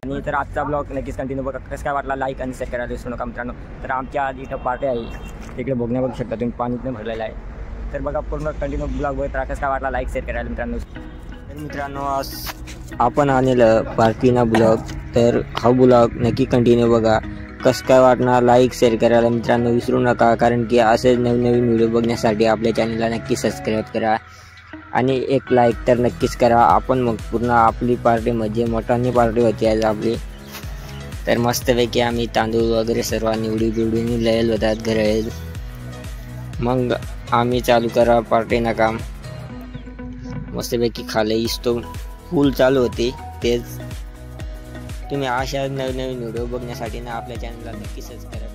आणि तर आजचा ब्लॉग नक्कीच कंटिन्यू बघा. कसं काय वाटला लाईक आणि शेअर करायला विसरू नका मित्रांनो. तर आमच्या इथं पार्टी आहे, तिकडे बघण्या बघू शकता तुम्ही, पाणीतून भरलेलं आहे. तर बघा पूर्ण कंटिन्यू ब्लॉग बघत राहा. कसं काय वाटला लाईक शेअर करायला मित्रांनो. तर मित्रांनो आज आपण आणलेलं पार्टीना ब्लॉग, तर हा ब्लॉग नक्की कंटिन्यू बघा. कसं काय वाटणार लाईक शेअर करायला मित्रांनो विसरू नका, कारण की असेच नवीन व्हिडिओ बघण्यासाठी आपल्या चॅनलला नक्की सबस्क्राईब करा आणि एक लाईक तर नक्कीच करा. आपण मग पूर्ण आपली पार्टी म्हणजे मोठानी पार्टी होती आज आपली. तर मस्तपैकी आम्ही तांदूळ वगैरे सर्व निवडून लयल होतात घरे. मग आम्ही चालू करा पार्टीना काम. मस्तपैकी खाले इस्तो फुल चालू होते. तेच तुम्ही अशा नवीन व्हिडिओ बघण्यासाठी ना आपल्या चॅनलला नक्की सबस्क्राईब करा.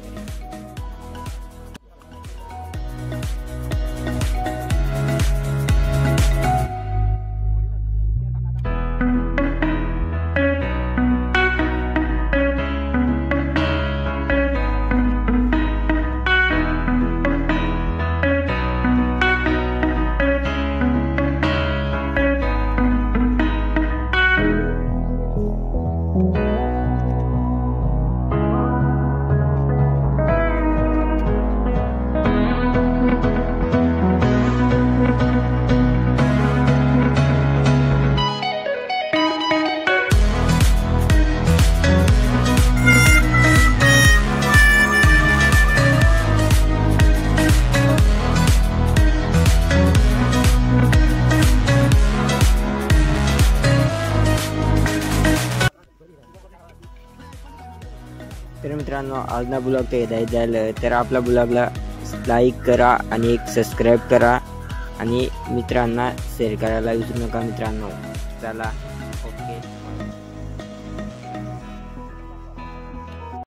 तर मित्रांनो आजना ब्लॉग ते झालं तर आपल्या ब्लॉगला लाईक करा आणि एक सबस्क्राईब करा आणि मित्रांना शेअर करायला विसरू नका मित्रांनो. चला.